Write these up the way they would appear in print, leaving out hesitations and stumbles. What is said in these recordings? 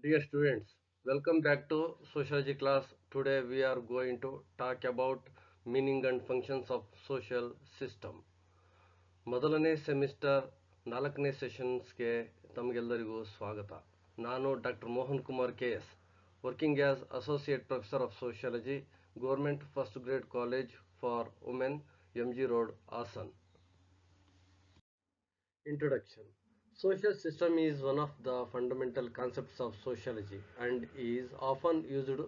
Dear students, welcome back to sociology class. Today we are going to talk about meaning and functions of social system. ಮೊದಲನೇ semester 4ನೇ ಸೆಷನ್ಸ್ಗೆ ತಮಗೆಲ್ಲರಿಗೂ ಸ್ವಾಗತ. ನಾನು doctor Mohan Kumar KS, working as associate professor of sociology, government first grade college for women, MG Road, Hassan. Introduction. Social system is one of the fundamental concepts of sociology and is often used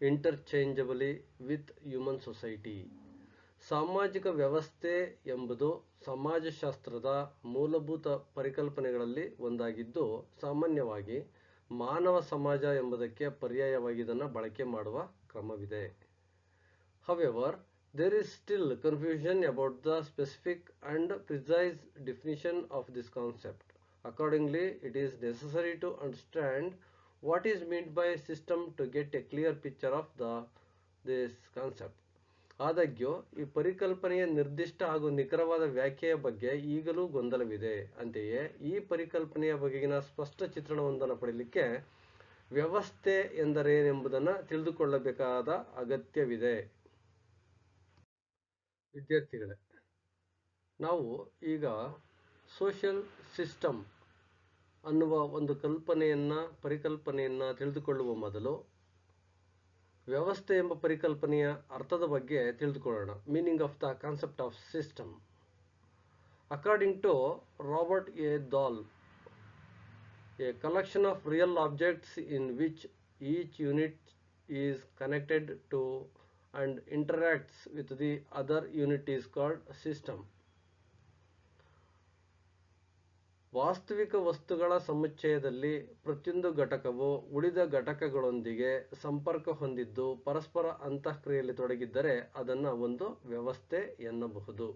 interchangeably with human society. ಸಾಮಾಜಿಕ ವ್ಯವಸ್ಥೆ ಎಂಬುದು ಸಮಾಜಶಾಸ್ತ್ರದ ಮೂಲಭೂತ ಪರಿಕಲ್ಪನೆಗಳಲ್ಲಿ ಒಂದಾಗಿದ್ದು, ಸಾಮಾನ್ಯವಾಗಿ ಮಾನವ ಸಮಾಜ ಎಂಬುದಕ್ಕೆ ಪರ್ಯಾಯವಾಗಿ ಇದನ್ನು ಬಳಕೆ ಮಾಡುವ ಕ್ರಮವಿದೆ. However, there is still confusion about the specific and precise definition of this concept. Accordingly, it is necessary to understand what is meant by system to get a clear picture of this concept. ಆದಾಗ್ಯೂ ಈ ಪರಿಕಲ್ಪನೆಯ ನಿರ್ದಿಷ್ಟ ಹಾಗೂ ನಿಖರವಾದ ವ್ಯಾಖ್ಯೆಯ ಬಗ್ಗೆ ಈಗಲೂ ಗೊಂದಲವಿದೆ. ಅಂತೆಯೇ ಈ ಪರಿಕಲ್ಪನೆಯ ಬಗೆಗಿನ ಸ್ಪಷ್ಟ ಚಿತ್ರಣವೊಂದನ್ನು ಪಡೆಯಲಿಕ್ಕೆ ವ್ಯವಸ್ಥೆ ಎಂದರೇನೆಂಬುದನ್ನು ತಿಳಿದುಕೊಳ್ಳಬೇಕಾದ ಅಗತ್ಯವಿದೆ. ವಿದ್ಯಾರ್ಥಿಗಳೇ, ನಾವು ಈಗ ಸೋಷಿಯಲ್ ಸಿಸ್ಟಮ್ ಅನ್ನುವ ಒಂದು ಪರಿಕಲ್ಪನೆಯನ್ನು ತಿಳಿದುಕೊಳ್ಳುವ ಮೊದಲು ವ್ಯವಸ್ಥೆ ಎಂಬ ಪರಿಕಲ್ಪನೆಯ ಅರ್ಥದ ಬಗ್ಗೆ ತಿಳಿದುಕೊಳ್ಳೋಣ. Meaning of the concept of system. According to Robert A Dahl, a collection of real objects in which each unit is connected to and interacts with the other unit is called system. ವಾಸ್ತವಿಕ ವಸ್ತುಗಳ ಸಮುಚ್ಚಯದಲ್ಲಿ ಪ್ರತಿಯೊಂದು ಘಟಕವು ಉಳಿದ ಘಟಕಗಳೊಂದಿಗೆ ಸಂಪರ್ಕ ಹೊಂದಿದ್ದು ಪರಸ್ಪರ ಅಂತಃಕ್ರಿಯೆಯಲ್ಲಿ ತೊಡಗಿದ್ದರೆ ಅದನ್ನು ಒಂದು ವ್ಯವಸ್ಥೆ ಎನ್ನಬಹುದು.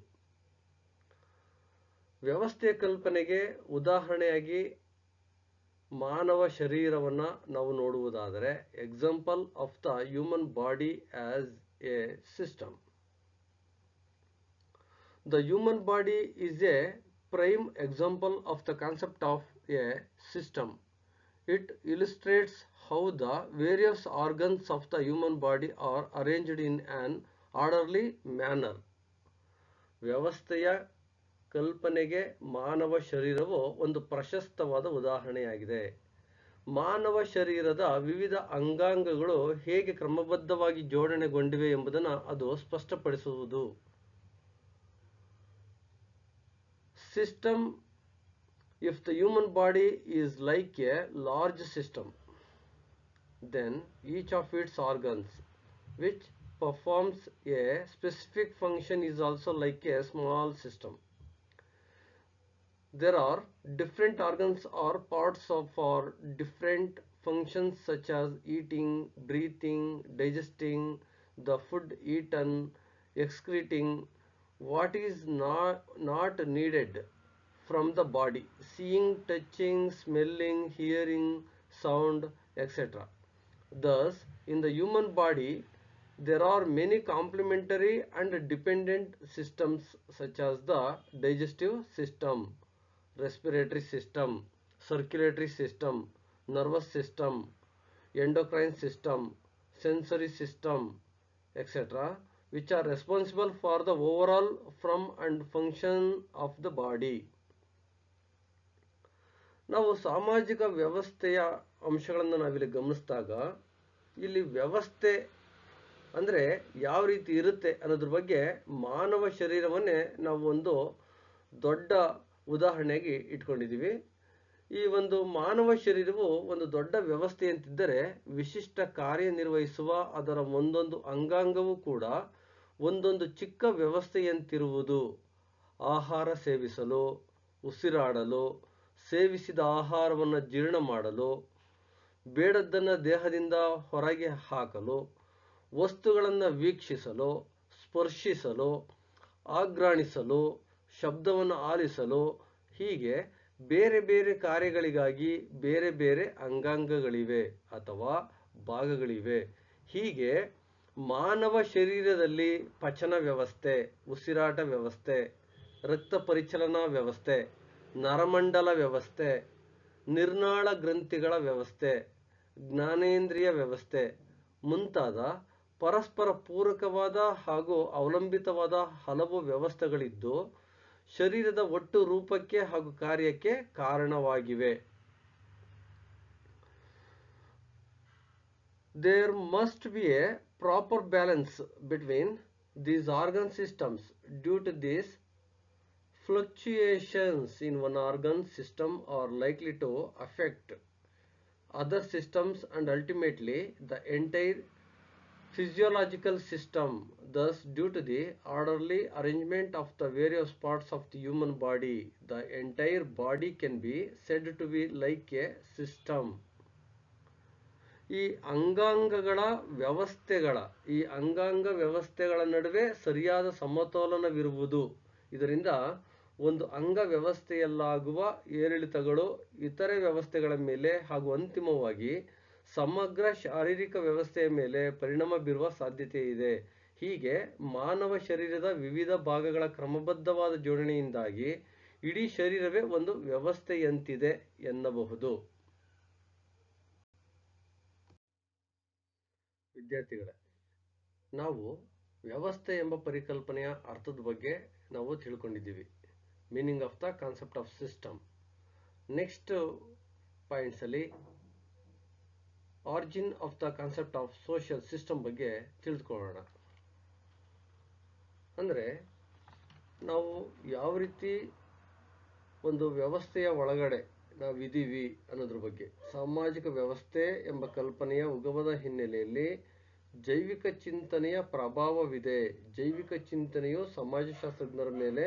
ವ್ಯವಸ್ಥೆಯ ಕಲ್ಪನೆಗೆ ಉದಾಹರಣೆಯಾಗಿ ಮಾನವ ಶರೀರವನ್ನು ನಾವು ನೋಡುವುದಾದರೆ, example of the human body as a system. The human body is a prime example of the concept of a system. It illustrates how the various organs of the human body are arranged in an orderly manner. ವ್ಯವಸ್ಥೆಯ ಕಲ್ಪನೆಗೆ ಮಾನವ ಶರೀರವು ಒಂದು ಪ್ರಶಸ್ತವಾದ ಉದಾಹರಣೆಯಾಗಿದೆ. ಮಾನವ ಶರೀರದ ವಿವಿಧ ಅಂಗಾಂಗಗಳು ಹೇಗೆ ಕ್ರಮಬದ್ಧವಾಗಿ ಜೋಡಣೆಗೊಂಡಿವೆ ಎಂಬುದನ್ನು ಅದು ಸ್ಪಷ್ಟಪಡಿಸುವುದು. System. If the human body is like a large system, then each of its organs which performs a specific function is also like a small system. There are different organs or parts for different functions such as eating, breathing, digesting the food eaten, excreting what is not needed from the body, seeing, touching, smelling, hearing, sound, etc. Thus, in the human body, there are many complementary and dependent systems such as the digestive system, respiratory system, circulatory system, nervous system, endocrine system, sensory system, etc., which are responsible for the overall form and function of the body. ನಾವು ಸಾಮಾಜಿಕ ವ್ಯವಸ್ಥೆಯ ಅಂಶಗಳನ್ನು ನಾವಿಲ್ಲಿ ಗಮನಿಸಿದಾಗ, ಇಲ್ಲಿ ವ್ಯವಸ್ಥೆ ಅಂದರೆ ಯಾವ ರೀತಿ ಇರುತ್ತೆ ಅನ್ನೋದ್ರ ಬಗ್ಗೆ ಮಾನವ ಶರೀರವನ್ನೇ ನಾವು ಒಂದು ದೊಡ್ಡ ಉದಾಹರಣೆಯಾಗಿ ಇಟ್ಕೊಂಡಿದ್ದೀವಿ. ಈ ಒಂದು ಮಾನವ ಶರೀರವು ಒಂದು ದೊಡ್ಡ ವ್ಯವಸ್ಥೆ ಅಂತಿದ್ದರೆ, ವಿಶಿಷ್ಟ ಕಾರ್ಯನಿರ್ವಹಿಸುವ ಅದರ ಒಂದೊಂದು ಅಂಗಾಂಗವೂ ಕೂಡ ಒಂದೊಂದು ಚಿಕ್ಕ ವ್ಯವಸ್ಥೆಯಂತಿರುವುದು. ಆಹಾರ ಸೇವಿಸಲು, ಉಸಿರಾಡಲು, ಸೇವಿಸಿದ ಆಹಾರವನ್ನು ಜೀರ್ಣ ಮಾಡಲು, ಬೇಡದ್ದನ್ನು ದೇಹದಿಂದ ಹೊರಗೆ ಹಾಕಲು, ವಸ್ತುಗಳನ್ನು ವೀಕ್ಷಿಸಲು, ಸ್ಪರ್ಶಿಸಲು, ಆಘ್ರಾಣಿಸಲು, ಶಬ್ದವನ್ನು ಆಲಿಸಲು, ಹೀಗೆ ಬೇರೆ ಬೇರೆ ಕಾರ್ಯಗಳಿಗಾಗಿ ಬೇರೆ ಬೇರೆ ಅಂಗಾಂಗಗಳಿವೆ ಅಥವಾ ಭಾಗಗಳಿವೆ. ಹೀಗೆ ಮಾನವ ಶರೀರದಲ್ಲಿ ಪಚನ ವ್ಯವಸ್ಥೆ, ಉಸಿರಾಟ ವ್ಯವಸ್ಥೆ, ರಕ್ತ ಪರಿಚಲನಾ ವ್ಯವಸ್ಥೆ, ನರಮಂಡಲ ವ್ಯವಸ್ಥೆ, ನಿರ್ನಾಳ ಗ್ರಂಥಿಗಳ ವ್ಯವಸ್ಥೆ, ಜ್ಞಾನೇಂದ್ರಿಯ ವ್ಯವಸ್ಥೆ ಮುಂತಾದ ಪರಸ್ಪರ ಪೂರಕವಾದ ಹಾಗೂ ಅವಲಂಬಿತವಾದ ಹಲವು ವ್ಯವಸ್ಥೆಗಳಿದ್ದು ಶರೀರದ ಒಟ್ಟು ರೂಪಕ್ಕೆ ಹಾಗೂ ಕಾರ್ಯಕ್ಕೆ ಕಾರಣವಾಗಿವೆ. There must be a proper balance between these organ systems. Due to this, fluctuations in one organ system are likely to affect other systems and ultimately the entire physiological system. Thus, due to the orderly arrangement of the various parts of the human body, the entire body can be said to be like a system. ಈ ಅಂಗಾಂಗ ವ್ಯವಸ್ಥೆಗಳ ನಡುವೆ ಸರಿಯಾದ ಸಮತೋಲನವಿರುವುದು. ಇದರಿಂದ ಒಂದು ಅಂಗ ವ್ಯವಸ್ಥೆಯಲ್ಲಾಗುವ ಏರಿಳಿತಗಳು ಇತರೆ ವ್ಯವಸ್ಥೆಗಳ ಮೇಲೆ ಹಾಗೂ ಅಂತಿಮವಾಗಿ ಸಮಗ್ರ ಶಾರೀರಿಕ ವ್ಯವಸ್ಥೆಯ ಮೇಲೆ ಪರಿಣಾಮ ಬೀರುವ ಸಾಧ್ಯತೆ ಇದೆ. ಹೀಗೆ ಮಾನವ ಶರೀರದ ವಿವಿಧ ಭಾಗಗಳ ಕ್ರಮಬದ್ಧವಾದ ಜೋಡಣೆಯಿಂದಾಗಿ ಇಡೀ ಶರೀರವೇ ಒಂದು ವ್ಯವಸ್ಥೆಯಂತಿದೆ ಎನ್ನಬಹುದು. ವಿದ್ಯಾರ್ಥಿಗಳೇ, ನಾವು ವ್ಯವಸ್ಥೆ ಎಂಬ ಪರಿಕಲ್ಪನೆಯ ಅರ್ಥದ ಬಗ್ಗೆ ನಾವು ತಿಳ್ಕೊಂಡಿದ್ದೀವಿ. Meaning of the concept of system. Next points ಅಲ್ಲಿ origin of the concept of social system ಬಗ್ಗೆ ತಿಳಿದುಕೊಳ್ಳೋಣ. ಅಂದರೆ ನಾವು ಯಾವ ರೀತಿ ಒಂದು ವ್ಯವಸ್ಥೆಯ ಒಳಗಡೆ ನಾವಿದ್ದೀವಿ ಅನ್ನೋದ್ರ ಬಗ್ಗೆ. ಸಾಮಾಜಿಕ ವ್ಯವಸ್ಥೆ ಎಂಬ ಕಲ್ಪನೆಯ ಉಗಮದ ಹಿನ್ನೆಲೆಯಲ್ಲಿ ಜೈವಿಕ ಚಿಂತನೆಯ ಪ್ರಭಾವವಿದೆ. ಜೈವಿಕ ಚಿಂತನೆಯು ಸಮಾಜಶಾಸ್ತ್ರಜ್ಞರ ಮೇಲೆ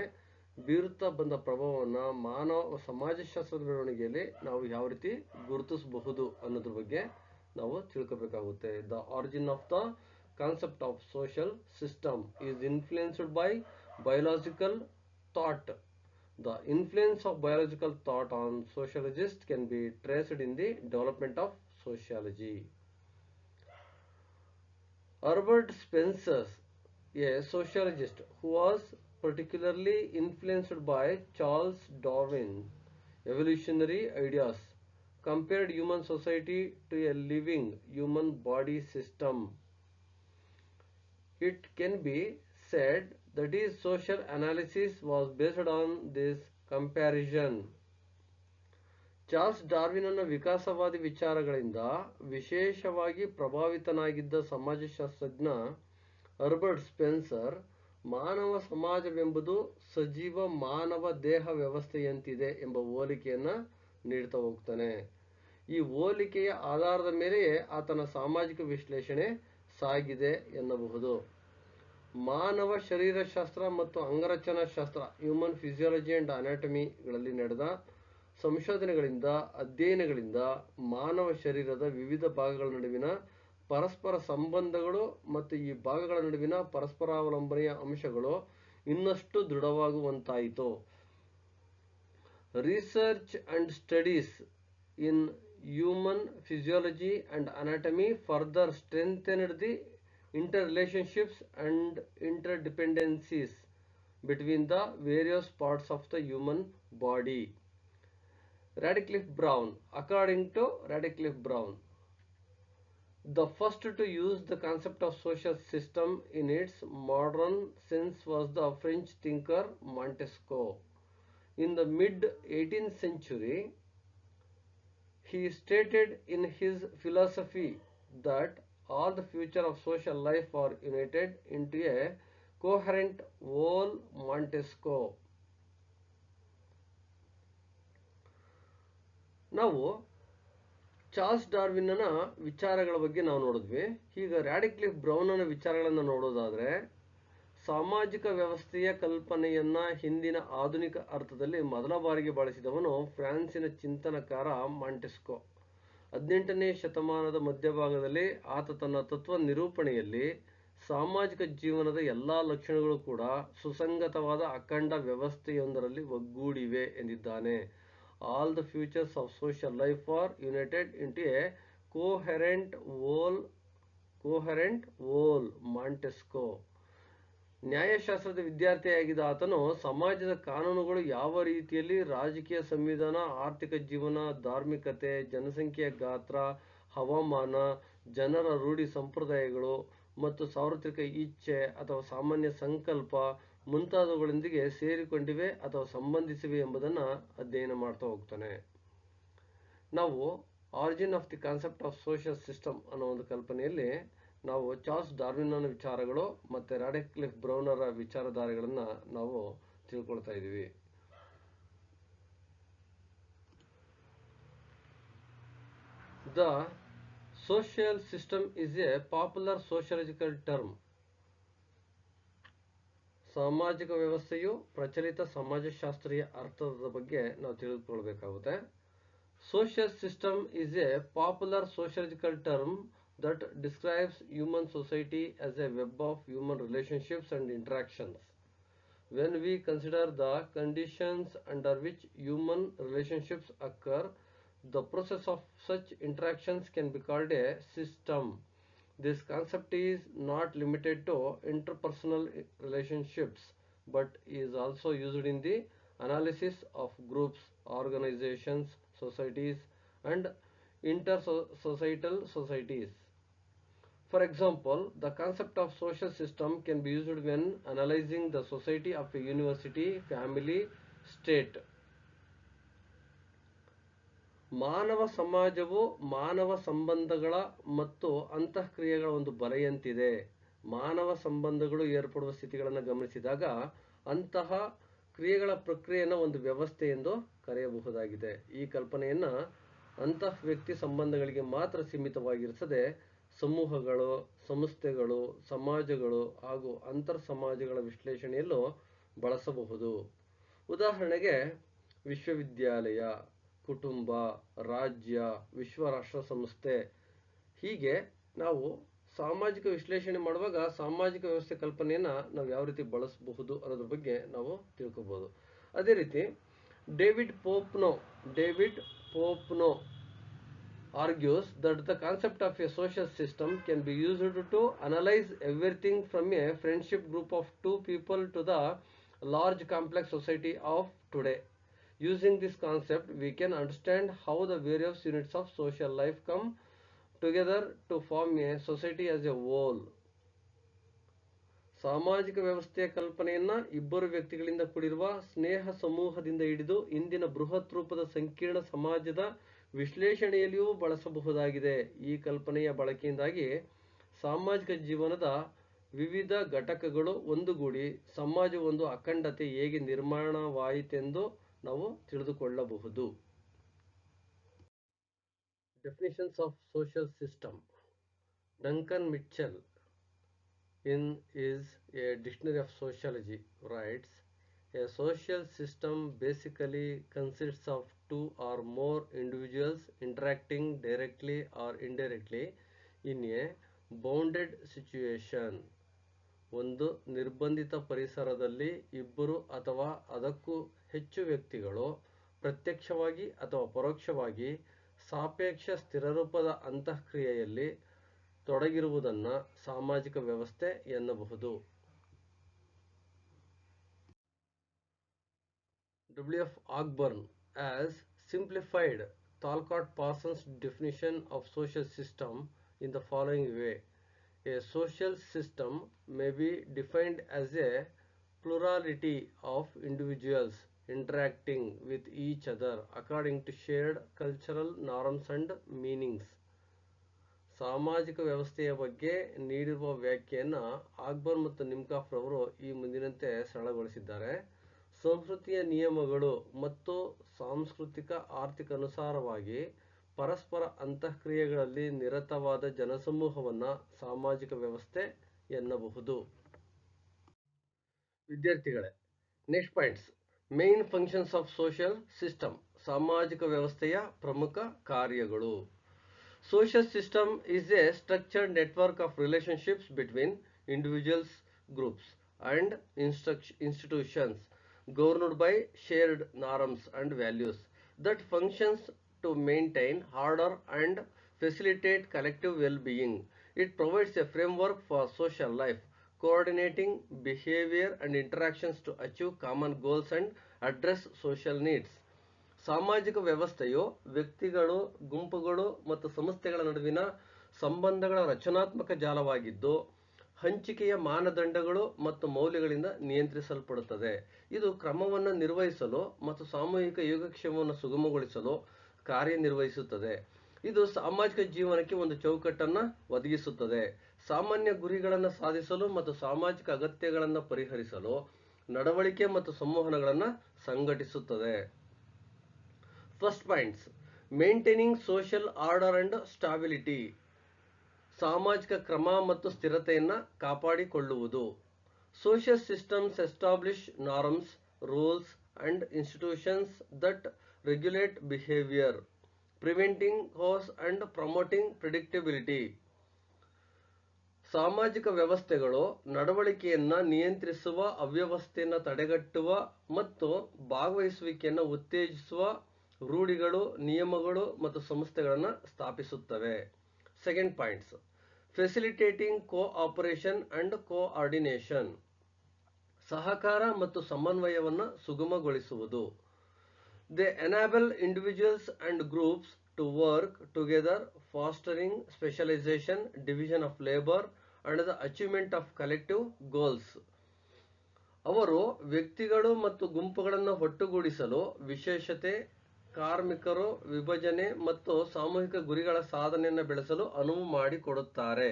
ಬೀರುತ್ತಾ ಬಂದ ಪ್ರಭಾವವನ್ನು ಮಾನವ ಸಮಾಜಶಾಸ್ತ್ರದ ಬೆಳವಣಿಗೆಯಲ್ಲಿ ನಾವು ಯಾವ ರೀತಿ ಗುರುತಿಸಬಹುದು ಅನ್ನೋದ್ರ ಬಗ್ಗೆ ನಾವು ತಿಳ್ಕೋಬೇಕಾಗುತ್ತೆ. The origin of the concept of social system is influenced by biological thought. The influence of biological thought on sociologists can be traced in the development of sociology. Herbert Spencer, a sociologist who was particularly influenced by Charles Darwin's evolutionary ideas, compared human society to a living human body system. It can be said that his social analysis was based on this comparison. Charles ಡಾರ್ವಿನ್ನ ವಿಕಾಸವಾದಿ ವಿಚಾರಗಳಿಂದ ವಿಶೇಷವಾಗಿ ಪ್ರಭಾವಿತನಾಗಿದ್ದ ಸಮಾಜಶಾಸ್ತ್ರಜ್ಞ Herbert Spencer ಮಾನವ ಸಮಾಜವೆಂಬುದು ಸಜೀವ ಮಾನವ ದೇಹ ವ್ಯವಸ್ಥೆಯಂತಿದೆ ಎಂಬ ಹೋಲಿಕೆಯನ್ನು ನೀಡ್ತಾ ಹೋಗ್ತಾನೆ. ಈ ಹೋಲಿಕೆಯ ಆಧಾರದ ಮೇಲೆಯೇ ಆತನ ಸಾಮಾಜಿಕ ವಿಶ್ಲೇಷಣೆ ಸಾಗಿದೆ ಎನ್ನಬಹುದು. ಮಾನವ ಶರೀರಶಾಸ್ತ್ರ ಮತ್ತು ಅಂಗರಚನಾಶಾಸ್ತ್ರ ಹ್ಯೂಮನ್ ಫಿಸಿಯಾಲಜಿ ಅಂಡ್ ಅನಾಟಮಿಗಳಲ್ಲಿ ನಡೆದ ಸಂಶೋಧನೆಗಳಿಂದ ಅಧ್ಯಯನಗಳಿಂದ ಮಾನವ ಶರೀರದ ವಿವಿಧ ಭಾಗಗಳ ನಡುವಿನ ಪರಸ್ಪರ ಸಂಬಂಧಗಳು ಮತ್ತು ಈ ಭಾಗಗಳ ನಡುವಿನ ಪರಸ್ಪರಾವಲಂಬನೆಯ ಅಂಶಗಳು ಇನ್ನಷ್ಟು ದೃಢವಾಗುವಂತಾಯಿತು. Research and studies in human physiology and anatomy further strengthened the interrelationships and interdependencies between the various parts of the human body. Radcliffe Brown. According to Radcliffe Brown, the first to use the concept of social system in its modern sense was the French thinker Montesquieu. In the mid-18th century, he stated in his philosophy that all the future of social life are united into a coherent whole. Montesquieu. ನಾವು Charles ಡಾರ್ವಿನ್ನ ವಿಚಾರಗಳ ಬಗ್ಗೆ ನಾವು ನೋಡಿದ್ವಿ. ಈಗ ರಾಡಿಕ್ಲಿಫ್ ಬ್ರೌನ್ನ ವಿಚಾರಗಳನ್ನು ನೋಡೋದಾದ್ರೆ, ಸಾಮಾಜಿಕ ವ್ಯವಸ್ಥೆಯ ಕಲ್ಪನೆಯನ್ನ ಹಿಂದಿನ ಆಧುನಿಕ ಅರ್ಥದಲ್ಲಿ ಮೊದಲ ಬಾರಿಗೆ ಬಳಸಿದವನು ಫ್ರಾನ್ಸಿನ ಚಿಂತನಕಾರ ಮಾಂಟೆಸ್ಕೊ. 18ನೇ ಶತಮಾನದ ಮಧ್ಯಭಾಗದಲ್ಲಿ ಆತ ತನ್ನ ತತ್ವ ನಿರೂಪಣೆಯಲ್ಲಿ ಸಾಮಾಜಿಕ ಜೀವನದ ಎಲ್ಲ ಲಕ್ಷಣಗಳು ಕೂಡ ಸುಸಂಗತವಾದ ಅಖಂಡ ವ್ಯವಸ್ಥೆಯೊಂದರಲ್ಲಿ ಒಗ್ಗೂಡಿವೆ ಎಂದಿದ್ದಾನೆ. All the features of social life are united into a coherent whole. Montesquieu ನ್ಯಾಯಶಾಸ್ತ್ರದ ವಿದ್ಯಾರ್ಥಿಯಾಗಿದ್ದ ಆತನು ಸಮಾಜದ ಕಾನೂನುಗಳು ಯಾವ ರೀತಿಯಲ್ಲಿ ರಾಜಕೀಯ ಸಂವಿಧಾನ, ಆರ್ಥಿಕ ಜೀವನ, ಧಾರ್ಮಿಕತೆ, ಜನಸಂಖ್ಯೆಯ ಗಾತ್ರ ಹವಾಮಾನ, ಜನರ ರೂಢಿ ಸಂಪ್ರದಾಯಗಳು ಮತ್ತು ಸಾರ್ವತ್ರಿಕ ಇಚ್ಛೆ ಅಥವಾ ಸಾಮಾನ್ಯ ಸಂಕಲ್ಪ ಮುಂತಾದವುಗಳೊಂದಿಗೆ ಸೇರಿಕೊಂಡಿವೆ ಅಥವಾ ಸಂಬಂಧಿಸಿವೆ ಎಂಬುದನ್ನು ಅಧ್ಯಯನ ಮಾಡ್ತಾ ಹೋಗ್ತಾನೆ. ನಾವು origin of the concept of social system ಅನ್ನೋ ಒಂದು ಕಲ್ಪನೆಯಲ್ಲಿ ನಾವು ಚಾರ್ಲ್ಸ್ ಡಾರ್ವಿನ್ನ ವಿಚಾರಗಳು ಮತ್ತು ರಾಡಿಕ್ಲಿಫ್ ಬ್ರೌನರ ವಿಚಾರಧಾರೆಗಳನ್ನು ನಾವು ತಿಳ್ಕೊಳ್ತಾ ಇದ್ದೀವಿ. The social system is a popular sociological term. ಸಾಮಾಜಿಕ ವ್ಯವಸ್ಥೆಯು ಪ್ರಚಲಿತ ಸಮಾಜಶಾಸ್ತ್ರೀಯ ಅರ್ಥದ ಬಗ್ಗೆ ನಾವು ತಿಳಿದುಕೊಳ್ಬೇಕಾಗುತ್ತೆ. Social system is a popular sociological term that describes human society as a web of human relationships and interactions. When we consider the conditions under which human relationships occur, the process of such interactions can be called a system. This concept is not limited to interpersonal relationships but is also used in the analysis of groups, organizations, societies, and intersocietal societies. For example, the concept of social system can be used when analyzing the society of a university, family, state. ಮಾನವ ಸಮಾಜವು ಮಾನವ ಸಂಬಂಧಗಳ ಮತ್ತು ಅಂತಃಕ್ರಿಯೆಗಳ ಒಂದು ಬಲೆಯಂತಿದೆ. ಮಾನವ ಸಂಬಂಧಗಳು ಏರ್ಪಡುವ ಸ್ಥಿತಿಗಳನ್ನು ಗಮನಿಸಿದಾಗ ಅಂತಹ ಕ್ರಿಯೆಗಳ ಪ್ರಕ್ರಿಯೆಯನ್ನು ಒಂದು ವ್ಯವಸ್ಥೆ ಎಂದು ಕರೆಯಬಹುದಾಗಿದೆ. ಈ ಕಲ್ಪನೆಯನ್ನು ಅಂತಃ ವ್ಯಕ್ತಿ ಸಂಬಂಧಗಳಿಗೆ ಮಾತ್ರ ಸೀಮಿತವಾಗಿರಿಸದೆ ಸಮೂಹಗಳು, ಸಂಸ್ಥೆಗಳು, ಸಮಾಜಗಳು ಹಾಗೂ ಅಂತರ್ ಸಮಾಜಗಳ ವಿಶ್ಲೇಷಣೆಯಲ್ಲೂ ಬಳಸಬಹುದು. ಉದಾಹರಣೆಗೆ ವಿಶ್ವವಿದ್ಯಾಲಯ, ಕುಟುಂಬ, ರಾಜ್ಯ, ವಿಶ್ವ ರಾಷ್ಟ್ರ ಸಂಸ್ಥೆ, ಹೀಗೆ ನಾವು ಸಾಮಾಜಿಕ ವಿಶ್ಲೇಷಣೆ ಮಾಡುವಾಗ ಸಾಮಾಜಿಕ ವ್ಯವಸ್ಥೆ ಕಲ್ಪನೆಯನ್ನು ನಾವು ಯಾವ ರೀತಿ ಬಳಸಬಹುದು ಅನ್ನೋದ್ರ ಬಗ್ಗೆ ನಾವು ತಿಳ್ಕೊಬಹುದು. ಅದೇ ರೀತಿ David ಪೋಪ್ನೋ argues that the concept of a social system can be used to analyze everything from a friendship group of two people to the large complex society of today. Using this concept, we can understand how the various units of social life come together to form a society as a whole. ಸಾಮಾಜಿಕ ವ್ಯವಸ್ಥೆಯ ಕಲ್ಪನೆಯನ್ನ ಇಬ್ಬರು ವ್ಯಕ್ತಿಗಳಿಂದ ಕೂಡಿರುವ ಸ್ನೇಹ ಸಮೂಹದಿಂದ ಹಿಡಿದು ಇಂದಿನ ಬೃಹತ್ ರೂಪದ ಸಂಕೀರ್ಣ ಸಮಾಜದ ವಿಶ್ಲೇಷಣೆಯಲ್ಲಿಯೂ ಬಳಸಬಹುದಾಗಿದೆ. ಈ ಕಲ್ಪನೆಯ ಬಳಕೆಯಿಂದಾಗಿ ಸಾಮಾಜಿಕ ಜೀವನದ ವಿವಿಧ ಘಟಕಗಳು ಒಂದುಗೂಡಿ ಸಮಾಜವೊಂದು ಅಖಂಡತೆ ಹೇಗೆ ನಿರ್ಮಾಣವಾಯಿತೆಂದು ನಾವು ತಿಳಿದುಕೊಳ್ಳಬಹುದು. Definitions of social system. Duncan Mitchell in is a dictionary of sociology writes, a social system basically consists of two or more individuals interacting directly or indirectly in a bounded situation. ಒಂದು ನಿರ್ಬಂಧಿತ ಪರಿಸರದಲ್ಲಿ ಇಬ್ಬರು ಅಥವಾ ಅದಕ್ಕೂ ಹೆಚ್ಚು ವ್ಯಕ್ತಿಗಳು ಪ್ರತ್ಯಕ್ಷವಾಗಿ ಅಥವಾ ಪರೋಕ್ಷವಾಗಿ ಸಾಪೇಕ್ಷ ಸ್ಥಿರರೂಪದ ಅಂತಃಕ್ರಿಯೆಯಲ್ಲಿ ತೊಡಗಿರುವುದನ್ನು ಸಾಮಾಜಿಕ ವ್ಯವಸ್ಥೆ ಎನ್ನಬಹುದು. W.F. Ogburn has simplified Talcott Parsons' definition of social system in the following way. A social system may be defined as a plurality of individuals interacting with each other according to shared cultural norms and meanings. ಸಾಮಾಜಿಕ ವ್ಯವಸ್ಥೆಯ ಬಗ್ಗೆ ನೀಡಿರುವ ವ್ಯಾಖ್ಯೆಯನ್ನು ಆಗ್ಬರ್ ಮತ್ತು ನಿಮ್ಕಾಫ್ ರವರು ಈ ಮುಂದಿನಂತೆ ಸರಳಗೊಳಿಸಿದ್ದಾರೆ. ಸಂಸ್ಕೃತಿಯ ನಿಯಮಗಳು ಮತ್ತು ಸಾಂಸ್ಕೃತಿಕ ಆರ್ಥಿಕ ಅನುಸಾರವಾಗಿ ಪರಸ್ಪರ ಅಂತಃಕ್ರಿಯೆಗಳಲ್ಲಿ ನಿರತವಾದ ಜನಸಮೂಹವನ್ನು ಸಾಮಾಜಿಕ ವ್ಯವಸ್ಥೆ ಎನ್ನಬಹುದು. ವಿದ್ಯಾರ್ಥಿಗಳೇ, next points. Main functions of social system. ಸಾಮಾಜಿಕ ವ್ಯವಸ್ಥೆಯ ಪ್ರಮುಖ ಕಾರ್ಯಗಳು. Social system is a structured network of relationships between individuals, groups, and institutions governed by shared norms and values that functions to maintain order and facilitate collective well-being. It provides a framework for social life, coordinating behavior and interactions to achieve common goals and address social needs. ಸಾಮಾಜಿಕ ವ್ಯವಸ್ಥೆಯು ವ್ಯಕ್ತಿಗಳು, ಗುಂಪುಗಳು ಮತ್ತು ಸಂಸ್ಥೆಗಳ ನಡುವಿನ ಸಂಬಂಧಗಳ ರಚನಾತ್ಮಕ ಜಾಲವಾಗಿದ್ದು, ಹಂಚಿಕೆಯ ಮಾನದಂಡಗಳು ಮತ್ತು ಮೌಲ್ಯಗಳಿಂದ ನಿಯಂತ್ರಿಸಲ್ಪಡುತ್ತದೆ. ಇದು ಕ್ರಮವನ್ನು ನಿರ್ವಹಿಸಲು ಮತ್ತು ಸಾಮೂಹಿಕ ಯೋಗಕ್ಷೇಮವನ್ನು ಸುಗಮಗೊಳಿಸಲು ಕಾರ್ಯನಿರ್ವಹಿಸುತ್ತದೆ. ಇದು ಸಾಮಾಜಿಕ ಜೀವನಕ್ಕೆ ಒಂದು ಚೌಕಟ್ಟನ್ನು ಒದಗಿಸುತ್ತದೆ. ಸಾಮಾನ್ಯ ಗುರಿಗಳನ್ನು ಸಾಧಿಸಲು ಮತ್ತು ಸಾಮಾಜಿಕ ಅಗತ್ಯಗಳನ್ನು ಪರಿಹರಿಸಲು ನಡವಳಿಕೆ ಮತ್ತು ಸಂವಹನಗಳನ್ನು ಸಂಘಟಿಸುತ್ತದೆ. First points: maintaining social order and stability. ಸಾಮಾಜಿಕ ಕ್ರಮ ಮತ್ತು ಸ್ಥಿರತೆಯನ್ನು ಕಾಪಾಡಿಕೊಳ್ಳುವುದು. Social systems establish norms, rules and institutions that regulate behaviour, preventing chaos and promoting predictability. ಸಾಮಾಜಿಕ ವ್ಯವಸ್ಥೆಗಳು ನಡವಳಿಕೆಯನ್ನು ನಿಯಂತ್ರಿಸುವ, ಅವ್ಯವಸ್ಥೆಯನ್ನು ತಡೆಗಟ್ಟುವ ಮತ್ತು ಭಾಗವಹಿಸುವಿಕೆಯನ್ನು ಉತ್ತೇಜಿಸುವ ರೂಢಿಗಳು, ನಿಯಮಗಳು ಮತ್ತು ಸಂಸ್ಥೆಗಳನ್ನು ಸ್ಥಾಪಿಸುತ್ತವೆ. Second points: facilitating cooperation and coordination. ಸಹಕಾರ ಮತ್ತು ಸಮನ್ವಯವನ್ನು ಸುಗಮಗೊಳಿಸುವುದು. They enable individuals and groups to work together, fostering specialisation, division of labour and the achievement of collective goals. ಅವರು ವ್ಯಕ್ತಿಗಳು ಮತ್ತು ಗುಂಪುಗಳನ್ನು ಒಟ್ಟುಗೂಡಿಸಲು, ವಿಶೇಷತೆ, ಕಾರ್ಮಿಕರು, ವಿಭಜನೆ ಮತ್ತು ಸಾಮೂಹಿಕ ಗುರಿಗಳ ಸಾಧನೆಯನ್ನು ಬೆಳೆಸಲು ಅನುವು ಮಾಡಿಕೊಡುತ್ತಾರೆ.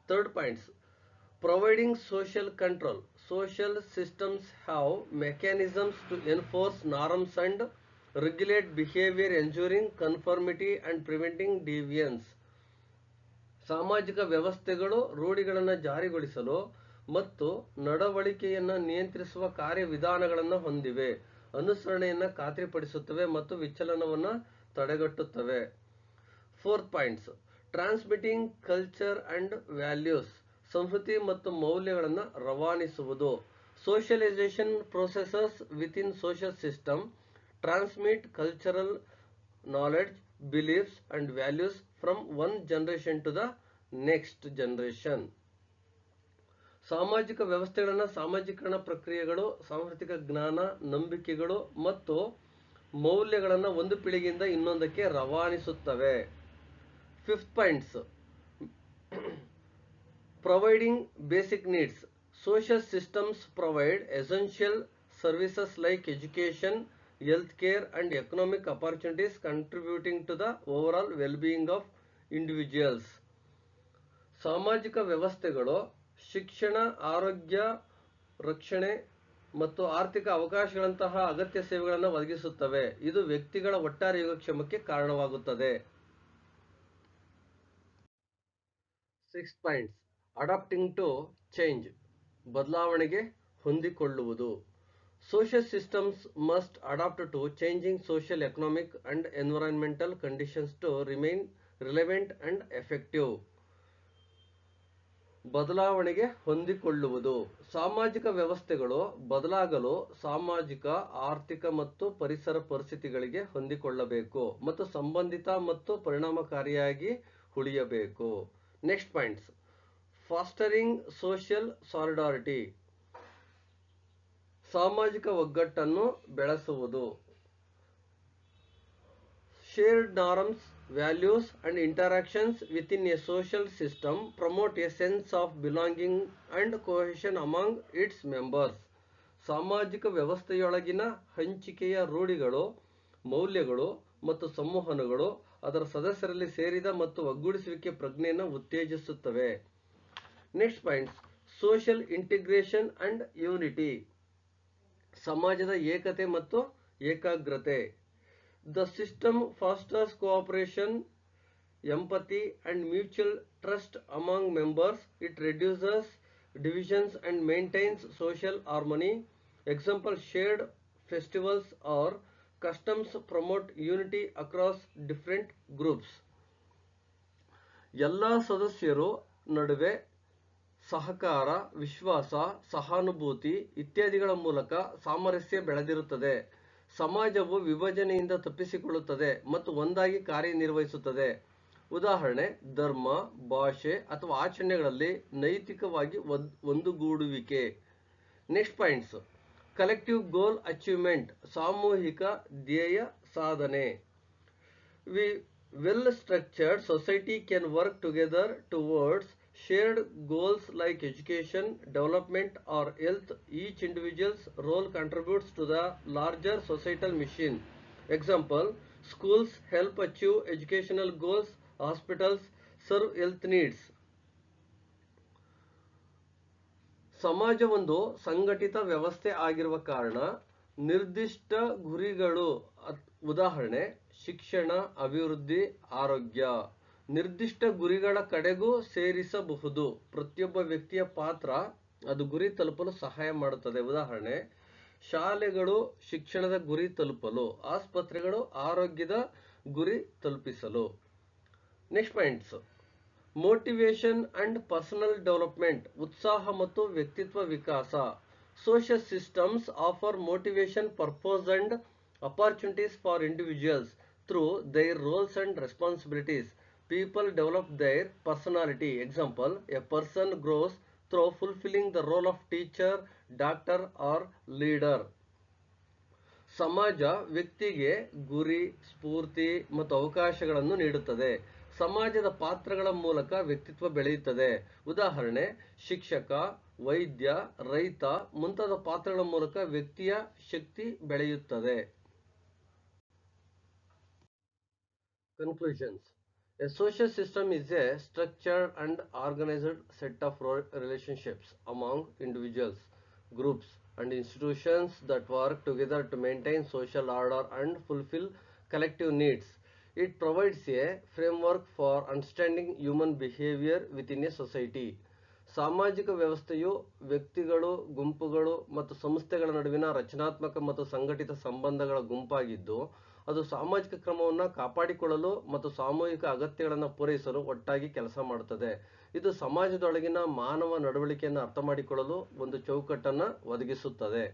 Third points: providing social control. Social systems have mechanisms to enforce norms and regulate behaviour, ensuring conformity and preventing deviance. ಸಾಮಾಜಿಕ ವ್ಯವಸ್ಥೆಗಳು ರೂಢಿಗಳನ್ನು ಜಾರಿಗೊಳಿಸಲು ಮತ್ತು ನಡವಳಿಕೆಯನ್ನು ನಿಯಂತ್ರಿಸುವ ಕಾರ್ಯವಿಧಾನಗಳನ್ನು ಹೊಂದಿವೆ, ಅನುಸರಣೆಯನ್ನು ಖಾತ್ರಿಪಡಿಸುತ್ತವೆ ಮತ್ತು ವಿಚಲನವನ್ನು ತಡೆಗಟ್ಟುತ್ತವೆ. Fourth points: transmitting culture and values. ಸಂಸ್ಕೃತಿ ಮತ್ತು ಮೌಲ್ಯಗಳನ್ನು ರವಾನಿಸುವುದು. Socialisation processes within social system transmit cultural knowledge, beliefs and values from one generation to the next generation. ಸಾಮಾಜಿಕ ವ್ಯವಸ್ಥೆಗಳನ್ನು ಸಾಮಾಜೀಕರಣ ಪ್ರಕ್ರಿಯೆಗಳು ಸಾಂಸ್ಕೃತಿಕ ಜ್ಞಾನ, ನಂಬಿಕೆಗಳು ಮತ್ತು ಮೌಲ್ಯಗಳನ್ನು ಒಂದು ಪೀಳಿಗೆಯಿಂದ ಇನ್ನೊಂದಕ್ಕೆ ರವಾನಿಸುತ್ತವೆ. Fifth points: providing basic needs. Social systems provide essential services like education, health care and economic opportunities, contributing to the overall well-being of individuals. ಸಾಮಾಜಿಕ ವ್ಯವಸ್ಥೆಗಳು ಶಿಕ್ಷಣ, ಆರೋಗ್ಯ, ರಕ್ಷಣೆ ಮತ್ತು ಆರ್ಥಿಕ ಅವಕಾಶಗಳಂತಹ ಅಗತ್ಯ ಸೇವೆಗಳನ್ನು ಒದಗಿಸುತ್ತವೆ. ಇದು ವ್ಯಕ್ತಿಗಳ ಒಟ್ಟಾರೆ ಯೋಗಕ್ಷೇಮಕ್ಕೆ ಕಾರಣವಾಗುತ್ತದೆ. Six points: adapting to change. ಬದಲಾವಣೆಗೆ ಹೊಂದಿಕೊಳ್ಳುವುದು. Social systems must adapt to changing social, economic and environmental conditions to remain relevant and effective. ಬದಲಾವಣೆಗೆ ಹೊಂದಿಕೊಳ್ಳುವುದು. ಸಾಮಾಜಿಕ ವ್ಯವಸ್ಥೆಗಳು ಬದಲಾಗಲು ಸಾಮಾಜಿಕ, ಆರ್ಥಿಕ ಮತ್ತು ಪರಿಸರ ಪರಿಸ್ಥಿತಿಗಳಿಗೆ ಹೊಂದಿಕೊಳ್ಳಬೇಕು ಮತ್ತು ಸಂಬಂಧಿತ ಮತ್ತು ಪರಿಣಾಮಕಾರಿಯಾಗಿ ಉಳಿಯಬೇಕು. Next points: fostering social solidarity. ಸಾಮಾಜಿಕ ಒಗ್ಗಟ್ಟನ್ನು ಬೆಳೆಸುವುದು. Shared norms, values and interactions within a social system promote a sense of belonging and cohesion among its members. ಸಾಮಾಜಿಕ ವ್ಯವಸ್ಥೆಯೊಳಗಿನ ಹಂಚಿಕೆಯ ರೂಢಿಗಳು, ಮೌಲ್ಯಗಳು ಮತ್ತು ಸಂವಹನಗಳು ಅದರ ಸದಸ್ಯರಲ್ಲಿ ಸೇರಿದ ಮತ್ತು ಒಗ್ಗೂಡಿಸುವಿಕೆ ಪ್ರಜ್ಞೆಯನ್ನು ಉತ್ತೇಜಿಸುತ್ತವೆ. Next points: social integration and unity. ಸಮಾಜದ ಏಕತೆ ಮತ್ತು ಏಕಾಗ್ರತೆ. The system fosters cooperation, empathy, and mutual trust among members. It reduces divisions and maintains social harmony. Example: shared festivals or customs promote unity across different groups. ಎಲ್ಲ ಸದಸ್ಯರು ನಡುವೆ ಸಹಕಾರ, ವಿಶ್ವಾಸ, ಸಹಾನುಭೂತಿ ಇತ್ಯಾದಿಗಳ ಮೂಲಕ ಸಾಮರಸ್ಯ ಬೆಳೆದಿರುತ್ತದೆ. ಸಮಾಜವು ವಿಭಜನೆಯಿಂದ ತಪ್ಪಿಸಿಕೊಳ್ಳುತ್ತದೆ ಮತ್ತು ಒಂದಾಗಿ ಕಾರ್ಯನಿರ್ವಹಿಸುತ್ತದೆ. ಉದಾಹರಣೆ: ಧರ್ಮ, ಭಾಷೆ ಅಥವಾ ಆಚರಣೆಗಳಲ್ಲಿ ನೈತಿಕವಾಗಿ ಒಂದುಗೂಡುವಿಕೆ. ನೆಕ್ಸ್ಟ್ ಪಾಯಿಂಟ್ಸ್: ಕಲೆಕ್ಟಿವ್ ಗೋಲ್ ಅಚೀವ್ಮೆಂಟ್. ಸಾಮೂಹಿಕ ಧ್ಯೇಯ ಸಾಧನೆ. We well-structured society can work together towards shared goals like education, development, or health. Each individual's role contributes to the larger societal mission. Example, schools help achieve educational goals, hospitals serve health needs. ಸಮಾಜವೊಂದು ಸಂಘಟಿತ ವ್ಯವಸ್ಥೆ ಆಗಿರುವ ಕಾರಣ ನಿರ್ದಿಷ್ಟ ಗುರಿಗಳು ಉದಾಹರಣೆ ಶಿಕ್ಷಣ, ಅಭಿವೃದ್ಧಿ, ಆರೋಗ್ಯ ನಿರ್ದಿಷ್ಟ ಗುರಿಗಳ ಕಡೆಗೂ ಸೇರಿಸಬಹುದು. ಪ್ರತಿಯೊಬ್ಬ ವ್ಯಕ್ತಿಯ ಪಾತ್ರ ಅದು ಗುರಿ ತಲುಪಲು ಸಹಾಯ ಮಾಡುತ್ತದೆ. ಉದಾಹರಣೆ ಶಾಲೆಗಳು ಶಿಕ್ಷಣದ ಗುರಿ ತಲುಪಲು, ಆಸ್ಪತ್ರೆಗಳು ಆರೋಗ್ಯದ ಗುರಿ ತಲುಪಿಸಲು. Next points, motivation and personal development, ಉತ್ಸಾಹ ಮತ್ತು ವ್ಯಕ್ತಿತ್ವ ವಿಕಾಸ. Social systems offer motivation, purpose and opportunities for individuals through their roles and responsibilities. People develop their personality. Example, a person grows through fulfilling the role of teacher, doctor or leader. ಸಮಾಜ ವ್ಯಕ್ತಿಗೆ ಗುರಿ, ಸ್ಫೂರ್ತಿ ಮತ್ತು ಅವಕಾಶಗಳನ್ನು ನೀಡುತ್ತದೆ. ಸಮಾಜದ ಪಾತ್ರಗಳ ಮೂಲಕ ವ್ಯಕ್ತಿತ್ವ ಬೆಳೆಯುತ್ತದೆ. ಉದಾಹರಣೆ ಶಿಕ್ಷಕ, ವೈದ್ಯ, ರೈತ ಮುಂತಾದ ಪಾತ್ರಗಳ ಮೂಲಕ ವ್ಯಕ್ತಿಯ ಶಕ್ತಿ ಬೆಳೆಯುತ್ತದೆ. Conclusions. A social system is a structured and organized set of relationships among individuals, groups, and institutions that work together to maintain social order and fulfill collective needs. It provides a framework for understanding human behavior within a society. ಸಾಮಾಜಿಕ ವ್ಯವಸ್ಥೆಯು ವ್ಯಕ್ತಿಗಳು, ಗುಂಪುಗಳು ಮತ್ತು ಸಂಸ್ಥೆಗಳ ನಡುವಿನ ರಚನಾತ್ಮಕ ಮತ್ತು ಸಂಘಟಿತ ಸಂಬಂಧಗಳ ಗುಂಪಾಗಿದ್ದು, ಅದು ಸಾಮಾಜಿಕ ಕ್ರಮವನ್ನು ಕಾಪಾಡಿಕೊಳ್ಳಲು ಮತ್ತು ಸಾಮೂಹಿಕ ಅಗತ್ಯಗಳನ್ನು ಪೂರೈಸಲು ಒಟ್ಟಾಗಿ ಕೆಲಸ ಮಾಡುತ್ತದೆ. ಇದು ಸಮಾಜದೊಳಗಿನ ಮಾನವ ನಡವಳಿಕೆಯನ್ನು ಅರ್ಥಮಾಡಿಕೊಳ್ಳಲು ಒಂದು ಚೌಕಟ್ಟನ್ನು ಒದಗಿಸುತ್ತದೆ.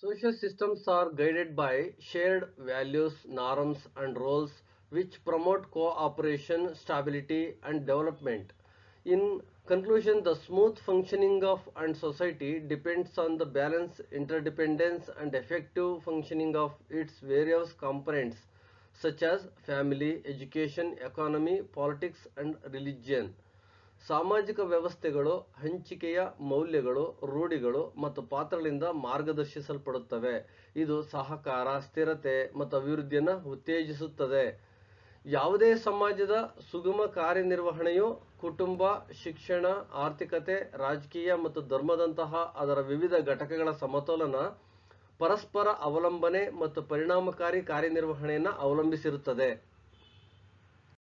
Social systems are guided by shared values, norms, and roles which promote cooperation, stability, and development. In conclusion, the smooth functioning of and society depends on the balance, interdependence, and effective functioning of its various components such as family, education, economy, politics, and religion. ಸಾಮಾಜಿಕ ವ್ಯವಸ್ಥೆಗಳು ಹಂಚಿಕೆಯ ಮೌಲ್ಯಗಳು, ರೂಢಿಗಳು ಮತ್ತು ಪಾತ್ರಗಳಿಂದ ಮಾರ್ಗದರ್ಶಿಸಲ್ಪಡುತ್ತವೆ. ಇದು ಸಹಕಾರ, ಸ್ಥಿರತೆ ಮತ್ತು ಅಭಿವೃದ್ಧಿಯನ್ನು ಉತ್ತೇಜಿಸುತ್ತದೆ. ಯಾವುದೇ ಸಮಾಜದ ಸುಗಮ ಕಾರ್ಯನಿರ್ವಹಣೆಯು ಕುಟುಂಬ, ಶಿಕ್ಷಣ, ಆರ್ಥಿಕತೆ, ರಾಜಕೀಯ ಮತ್ತು ಧರ್ಮದಂತಹ ಅದರ ವಿವಿಧ ಘಟಕಗಳ ಸಮತೋಲನ, ಪರಸ್ಪರ ಅವಲಂಬನೆ ಮತ್ತು ಪರಿಣಾಮಕಾರಿ ಕಾರ್ಯನಿರ್ವಹಣೆಯನ್ನು ಅವಲಂಬಿಸಿರುತ್ತದೆ.